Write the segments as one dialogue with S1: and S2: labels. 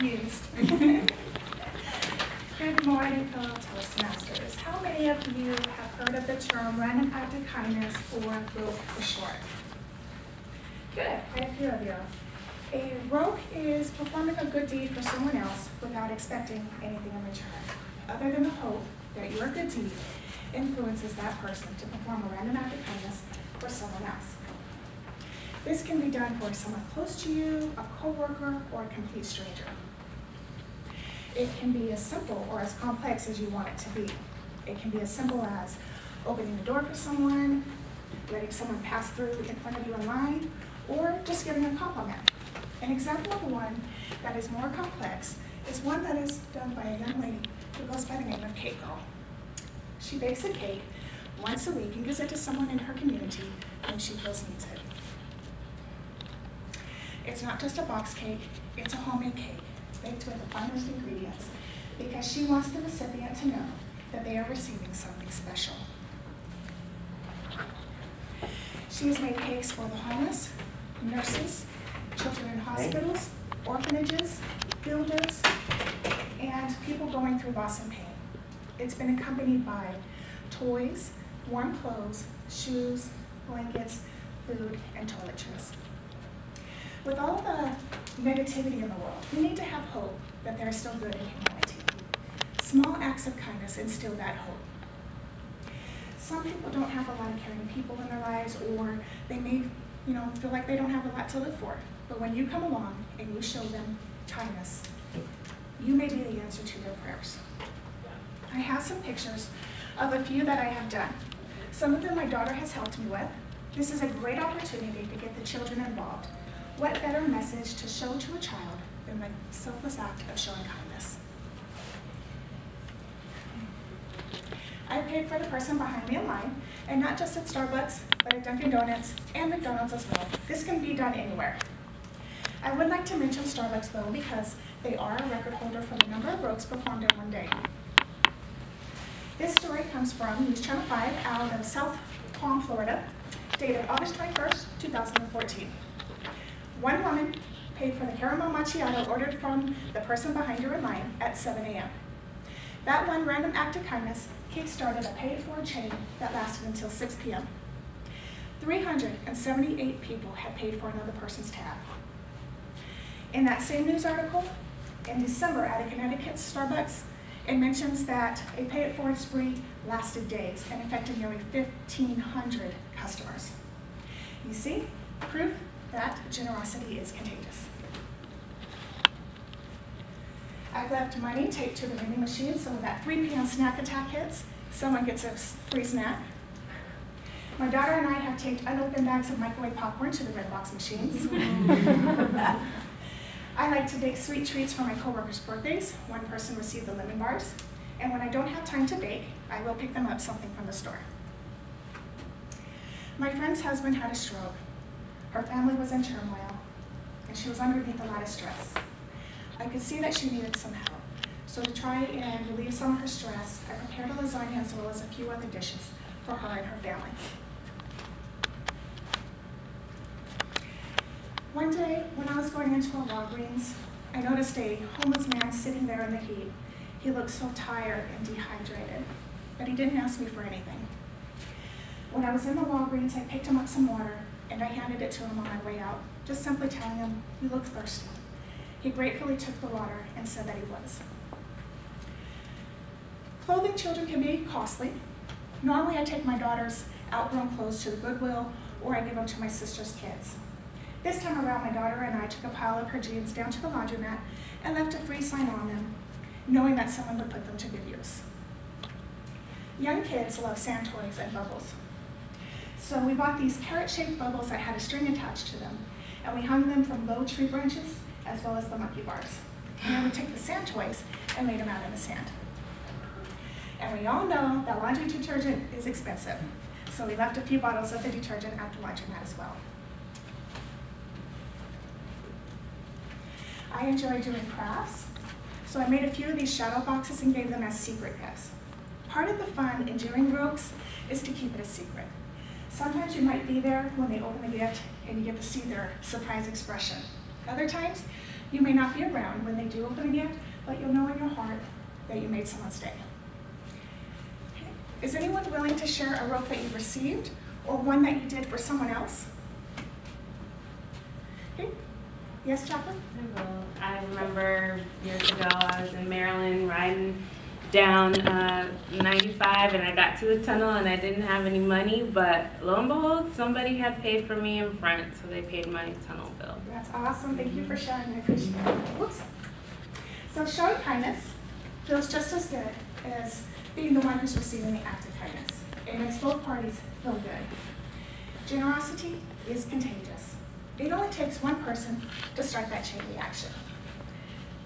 S1: Used. Good morning, fellow Toastmasters. How many of you have heard of the term random act of kindness, or ROKE for short? Good, quite a few of you. A ROKE is performing a good deed for someone else without expecting anything in return, other than the hope that your good deed influences that person to perform a random act of kindness for someone else. This can be done for someone close to you, a coworker, or a complete stranger. It can be as simple or as complex as you want it to be. It can be as simple as opening the door for someone, letting someone pass through in front of you in line, or just giving a compliment. An example of one that is more complex is one that is done by a young lady who goes by the name of Cake Girl. She bakes a cake once a week and gives it to someone in her community whom she feels needs it. It's not just a box cake, it's a homemade cake, baked with the finest ingredients, because she wants the recipient to know that they are receiving something special. She has made cakes for the homeless, nurses, children in hospitals, orphanages, builders, and people going through loss and pain. It's been accompanied by toys, warm clothes, shoes, blankets, food, and toiletries. With all the negativity in the world, we need to have hope that there is still good in humanity. Small acts of kindness instill that hope. Some people don't have a lot of caring people in their lives, or they may feel like they don't have a lot to live for. But when you come along and you show them kindness, you may be the answer to their prayers. I have some pictures of a few that I have done. Some of them my daughter has helped me with. This is a great opportunity to get the children involved. What better message to show to a child than the selfless act of showing kindness? I paid for the person behind me in line, and not just at Starbucks, but at Dunkin' Donuts and McDonald's as well. This can be done anywhere. I would like to mention Starbucks though, because they are a record holder for the number of ROKEs performed in one day. This story comes from News Channel 5 out of South Palm, Florida, dated August 21st, 2014. One woman paid for the caramel macchiato ordered from the person behind her in line at 7 a.m. That one random act of kindness kick-started a paid-for chain that lasted until 6 p.m. 378 people had paid for another person's tab. In that same news article, in December at a Connecticut Starbucks, it mentions that a pay-it-forward spree lasted days and affected nearly 1,500 customers. You see, proof that generosity is contagious. I've left money taped to the vending machine, so when that 3 p.m. snack attack hits, someone gets a free snack. My daughter and I have taped unopened bags of microwave popcorn to the red box machines. I like to bake sweet treats for my coworkers' birthdays. One person received the lemon bars, and when I don't have time to bake, I will pick them up something from the store. My friend's husband had a stroke. Her family was in turmoil, and she was underneath a lot of stress. I could see that she needed some help. So to try and relieve some of her stress, I prepared a lasagna as well as a few other dishes for her and her family. One day, when I was going into a Walgreens, I noticed a homeless man sitting there in the heat. He looked so tired and dehydrated, but he didn't ask me for anything. When I was in the Walgreens, I picked him up some water, and I handed it to him on my way out, just simply telling him, "You look thirsty." He gratefully took the water and said that he was. Clothing children can be costly. Normally I take my daughter's outgrown clothes to the Goodwill, or I give them to my sister's kids. This time around, my daughter and I took a pile of her jeans down to the laundromat and left a free sign on them, knowing that someone would put them to good use. Young kids love sand toys and bubbles. So we bought these carrot-shaped bubbles that had a string attached to them, and we hung them from low tree branches as well as the monkey bars. And then we took the sand toys and laid them out in the sand. And we all know that laundry detergent is expensive, so we left a few bottles of the detergent at the laundromat as well. I enjoy doing crafts, so I made a few of these shadow boxes and gave them as secret gifts. Part of the fun in doing ROKEs is to keep it a secret. Sometimes you might be there when they open the gift and you get to see their surprise expression. Other times, You may not be around when they do open a gift, but you'll know in your heart that you made someone's day. Okay. Is anyone willing to share a rope that you received or one that you did for someone else? Okay. Yes, Jacqueline?
S2: I remember years ago I was in Maryland riding down 95 and I got to the tunnel and I didn't have any money, but lo and behold, somebody had paid for me in front, so they paid my tunnel bill.
S1: That's awesome. Thank you for sharing. I appreciate it. Whoops. So showing kindness feels just as good as being the one who's receiving the act of kindness. It makes both parties feel good. Generosity is contagious. It only takes one person to start that chain reaction.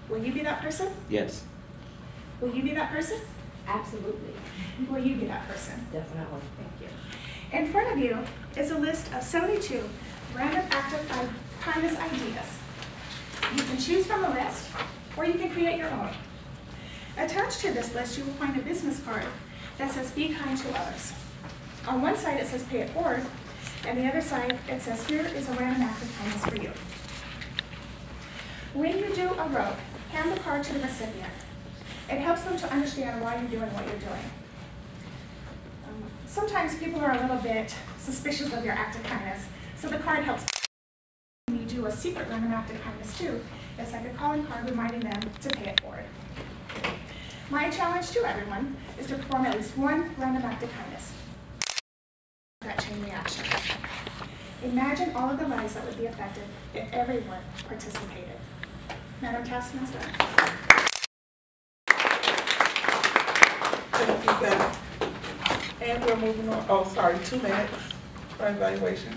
S1: Will you be that person?
S3: Yes.
S1: Will you be that person?
S2: Absolutely.
S1: Will you be that person?
S2: Definitely.
S1: Thank you. In front of you is a list of 72 random act of kindness ideas. You can choose from the list, or you can create your own. Attached to this list, you will find a business card that says, "Be kind to others." On one side, it says, "Pay it forward," and the other side, it says, "Here is a random act of kindness for you." When you do a rope, hand the card to the recipient. It helps them to understand why you're doing what you're doing. Sometimes people are a little bit suspicious of your act of kindness, so the card helps. When you do a secret random act of kindness too, it's like a calling card reminding them to pay it forward. My challenge to everyone is to perform at least one random act of kindness. That chain reaction. Imagine all of the lives that would be affected if everyone participated. Madam Taskmaster.
S4: Thank you, Beth. And we're moving on. Oh, sorry, 2 minutes for evaluation.